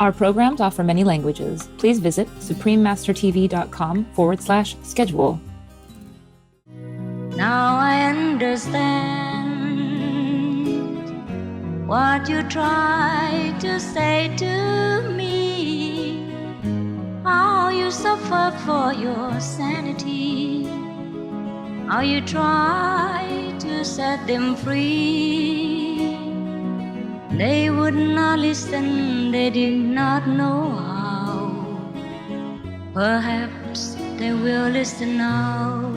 Our programs offer many languages. Please visit suprememastertv.com/schedule. Now I understand what you try to say to me, how you suffer for your sanity, how you try to set them free. They would not listen, they did not know how. Perhaps they will listen now.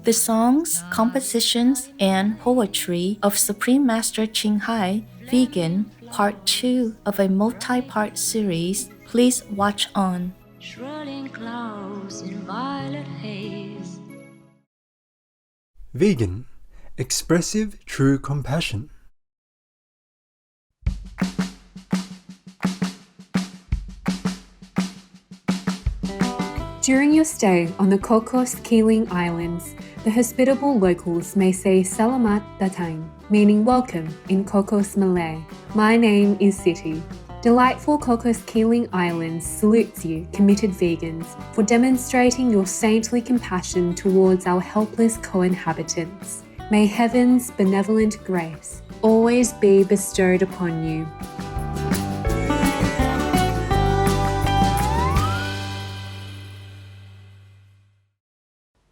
The songs, compositions, and poetry of Supreme Master Ching, Vegan, Part 2 of a multi-part series. Please watch on. Swirling clouds in violet haze. Vegan, expressive true compassion. During your stay on the Cocos Keeling Islands, the hospitable locals may say Salamat Datang, meaning welcome in Cocos Malay. My name is Siti. Delightful Cocos Keeling Islands salutes you, committed vegans, for demonstrating your saintly compassion towards our helpless co-inhabitants. May heaven's benevolent grace always be bestowed upon you.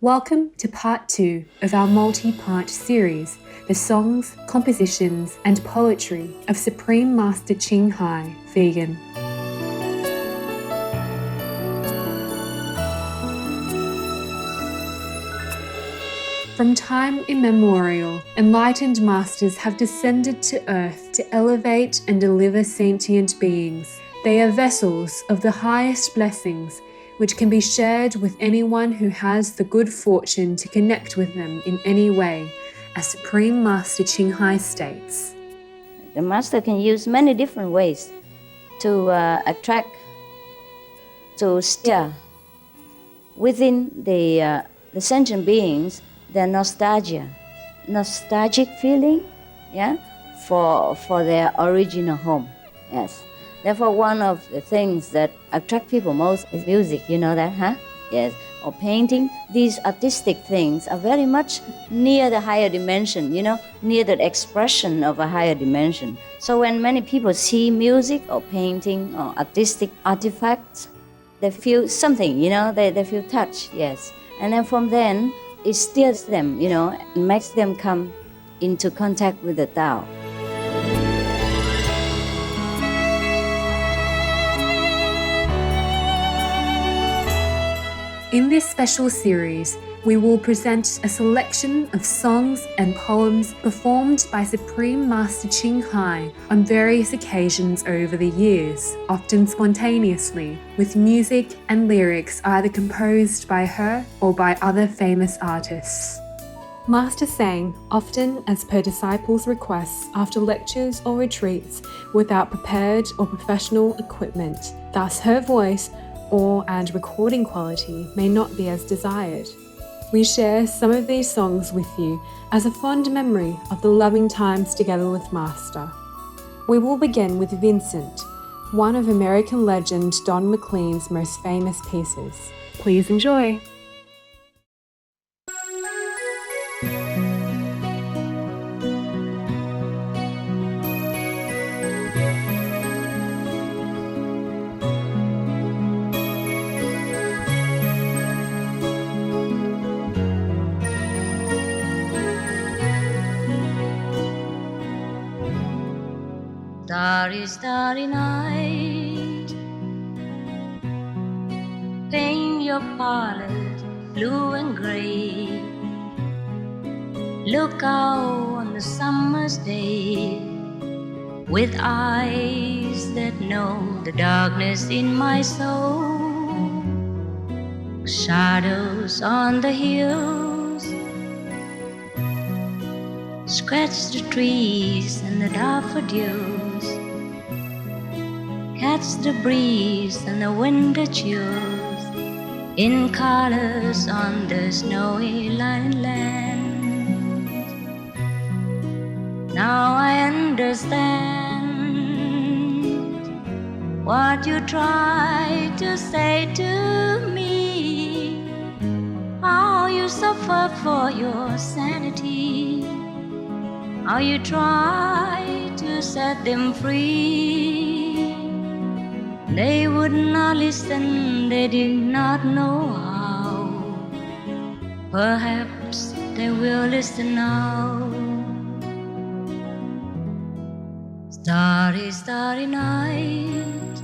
Welcome to part 2 of our multi-part series, the songs, compositions, and poetry of Supreme Master Ching, Vegan. From time immemorial, enlightened masters have descended to earth to elevate and deliver sentient beings. They are vessels of the highest blessings, which can be shared with anyone who has the good fortune to connect with them in any way, as Supreme Master Ching states. The master can use many different ways to attract, to stir within the sentient beings their nostalgic feeling, for their original home, yes. Therefore, one of the things that attract people most is music, you know that, huh? Yes, or painting. These artistic things are very much near the higher dimension, near the expression of a higher dimension. So when many people see music or painting or artistic artifacts, they feel something, they feel touched, yes. And then from then, it steers them, and makes them come into contact with the Tao. In this special series, we will present a selection of songs and poems performed by Supreme Master Ching on various occasions over the years, often spontaneously, with music and lyrics either composed by her or by other famous artists. Master sang often as per disciples' requests after lectures or retreats without prepared or professional equipment. Thus her voice and recording quality may not be as desired. We share some of these songs with you as a fond memory of the loving times together with Master. We will begin with Vincent, one of American legend Don McLean's most famous pieces. Please enjoy. Starry, starry night, paint your palette blue and gray. Look out on the summer's day with eyes that know the darkness in my soul. Shadows on the hills scratch the trees and the daffodils. Catch the breeze and the winter chills in colors on the snowy land. Now I understand what you tried to say to me, how you suffered for your sanity, how you tried to set them free. They would not listen, they did not know how. Perhaps they will listen now. Starry, starry night,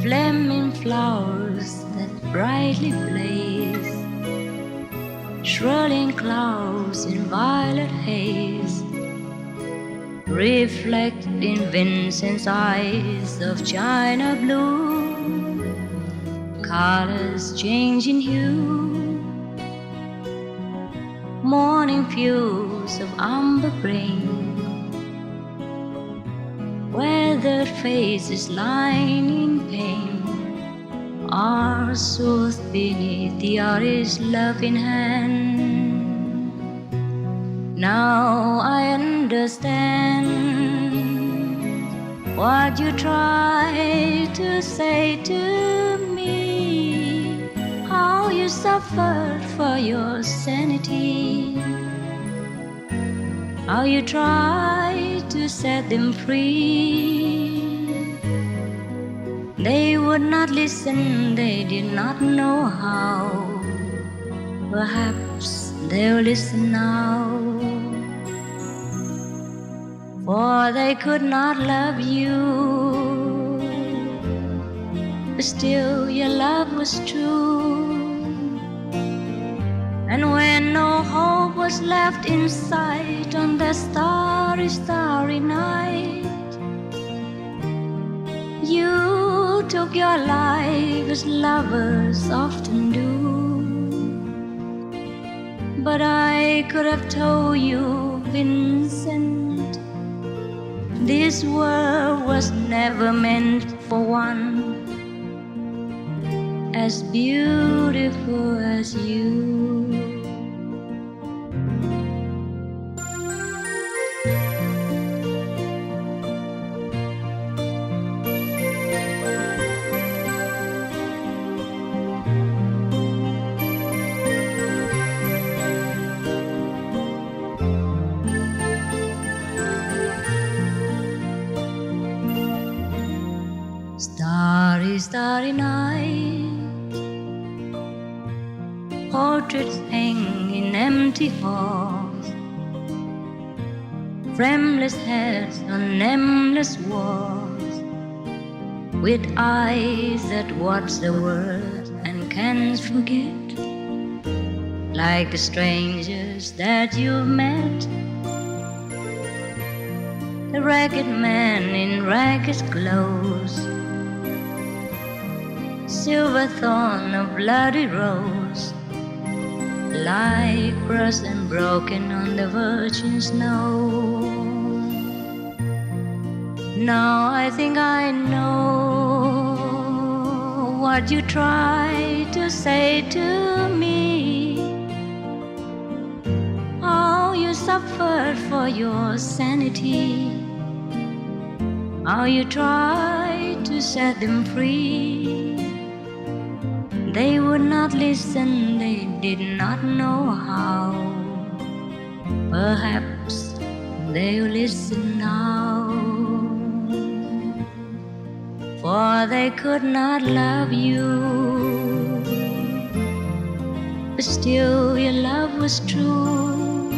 flaming flowers that brightly blaze, swirling clouds in violet haze, reflect in Vincent's eyes of china blue, colors change in hue, morning views of amber grain, weathered faces lying in pain are soothed beneath the artist's loving hand. Now I understand what you tried to say to me, how you suffered for your sanity, how you tried to set them free. They would not listen, they did not know how. Perhaps they'll listen now. For they could not love you, but still your love was true. And when no hope was left in sight on that starry, starry night, you took your life as lovers often do. But I could have told you, Vincent, this world was never meant for one as beautiful as you. Starry, starry night, portraits hang in empty halls, frameless heads on nameless walls, with eyes that watch the world and can't forget, like the strangers that you've met. The ragged man in ragged clothes, silver thorn of bloody rose, lie crushed and broken on the virgin snow. Now I think I know what you tried to say to me, how you suffered for your sanity, how you tried to set them free. They would not listen, they did not know how. Perhaps they'll listen now. For they could not love you, but still your love was true.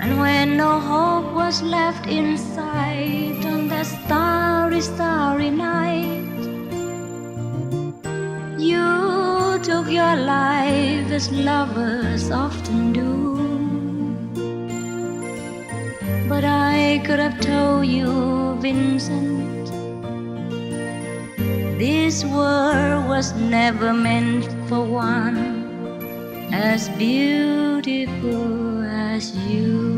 And when no hope was left in sight on that starry, starry night, you took your life as lovers often do. But I could have told you, Vincent, this world was never meant for one as beautiful as you.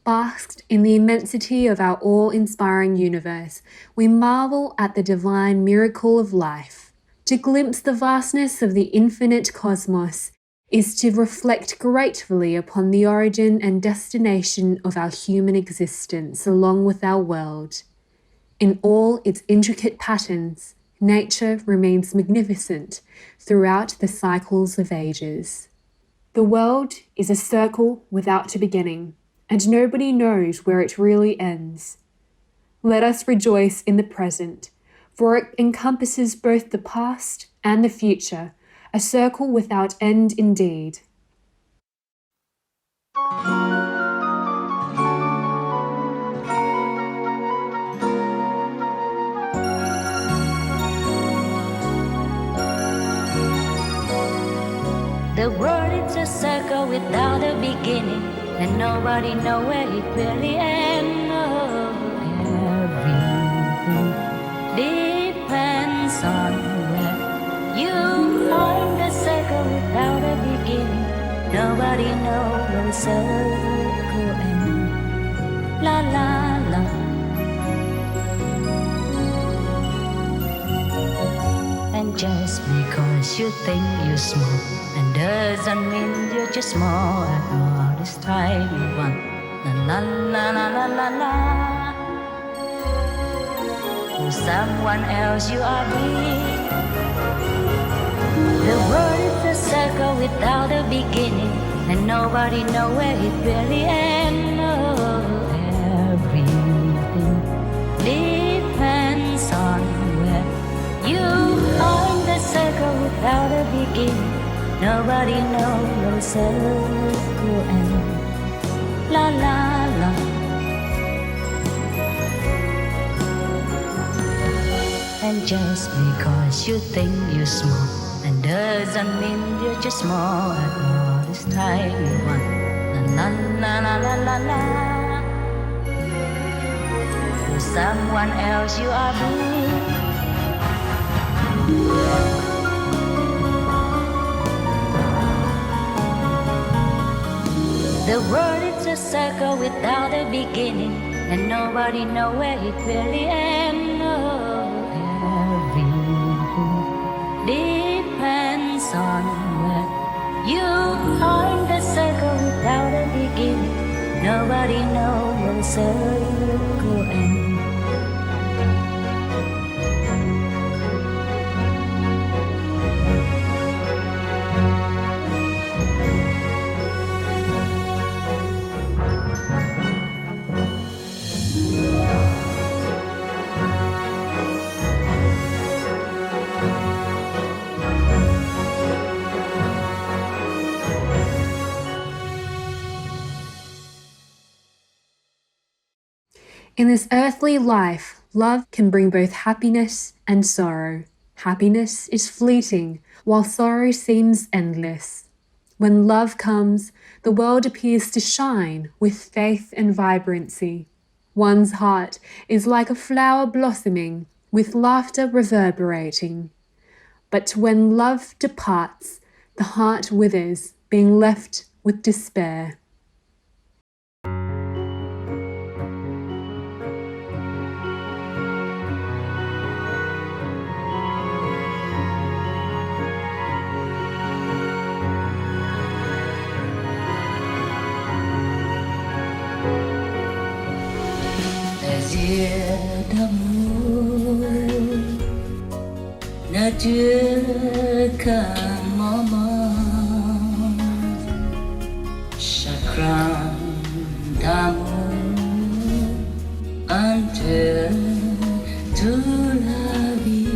Basked In the immensity of our awe-inspiring universe, we marvel at the divine miracle of life. To glimpse the vastness of the infinite cosmos is to reflect gratefully upon the origin and destination of our human existence along with our world. In all its intricate patterns, nature remains magnificent throughout the cycles of ages. The world is a circle without a beginning, and nobody knows where it really ends. Let us rejoice in the present, for it encompasses both the past and the future, a circle without end indeed. The world is a circle without a beginning, and nobody knows where it really ends. Everything depends on where you find the circle without a beginning. Nobody knows where the circle ends. La la la. And just because you think you're small, and doesn't mean you're just small at all this time you want. La la la la la la. For someone else you are big. The world is a circle without a beginning, and nobody knows where it really ends. Everything depends on where you find the circle without a beginning. Nobody knows where the circle ends. La la la. And just because you think you're small, and doesn't mean you're just small at all this time you want. La la la la la la. For someone else you are big. The world is a circle without a beginning, and nobody knows where it really ends. Everything depends on where you find the circle without a beginning. Nobody knows where the circle ends. In this earthly life, love can bring both happiness and sorrow. Happiness is fleeting, while sorrow seems endless. When love comes, the world appears to shine with faith and vibrancy. One's heart is like a flower blossoming, with laughter reverberating. But when love departs, the heart withers, being left with despair. D'amour, nature qu'un moment, chagrin d'amour, entre toute la vie.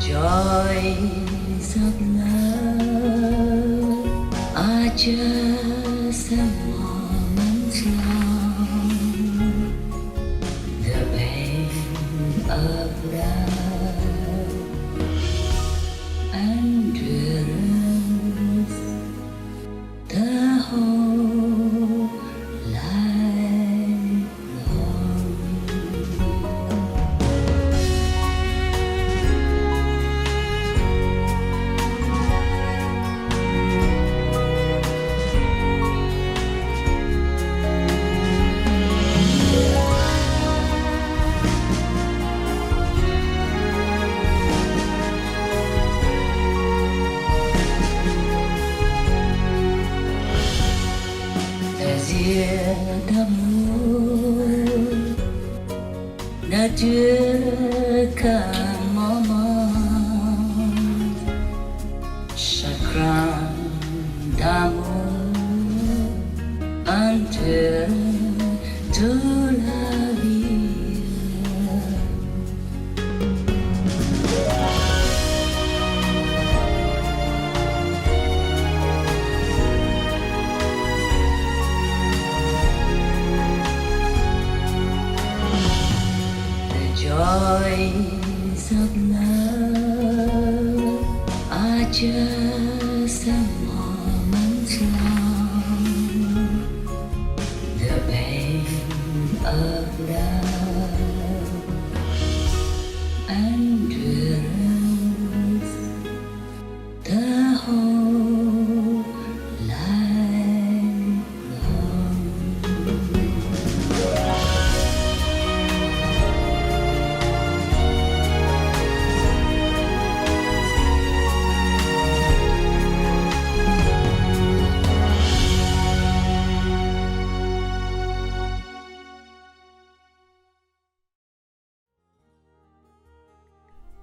Joys of love are just a moment's long. The pain of love endures the whole life. Adieu qu'un moment, chagrin d'amour entre toute la vie. Joys of love are just a moment long. The pain of love endures the whole life long.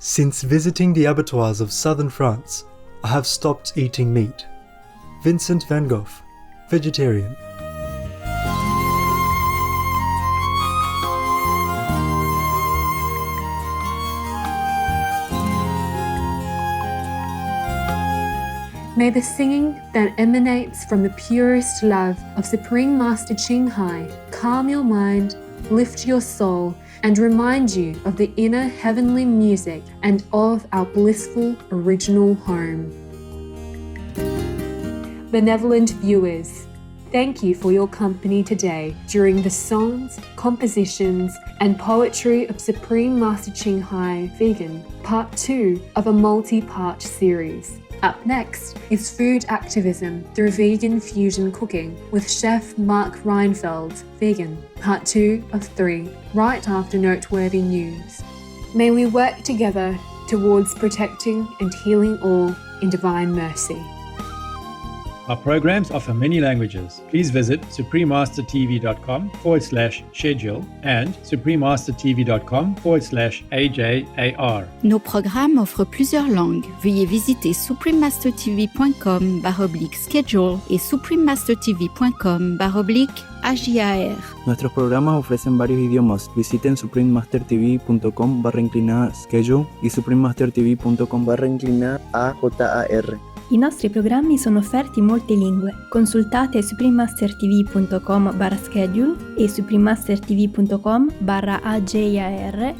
Since visiting the abattoirs of southern France, I have stopped eating meat. Vincent van Gogh, vegetarian. May the singing that emanates from the purest love of Supreme Master Ching Hai calm your mind, lift your soul, and remind you of the inner heavenly music and of our blissful original home. Benevolent viewers, thank you for your company today during the songs, compositions, and poetry of Supreme Master Ching Hai Vegan, Part 2 of a multi-part series. Up next is food activism through vegan fusion cooking with Chef Mark Reinfeld, Vegan, Part 2 of 3, right after noteworthy news. May we work together towards protecting and healing all in divine mercy. Our programs offer many languages. Please visit suprememastertv.com/schedule and suprememastertv.com/AJAR. Nos programmes offrent plusieurs langues. Veuillez visiter suprememastertv.com/schedule et suprememastertv.com/AJAR. Nuestros programas ofrecen varios idiomas. Visiten suprememastertv.com/schedule y suprememastertv.com/AJAR. I nostri programmi sono offerti in molte lingue. Consultate suprememastertv.com/schedule e suprememastertv.com/AJAR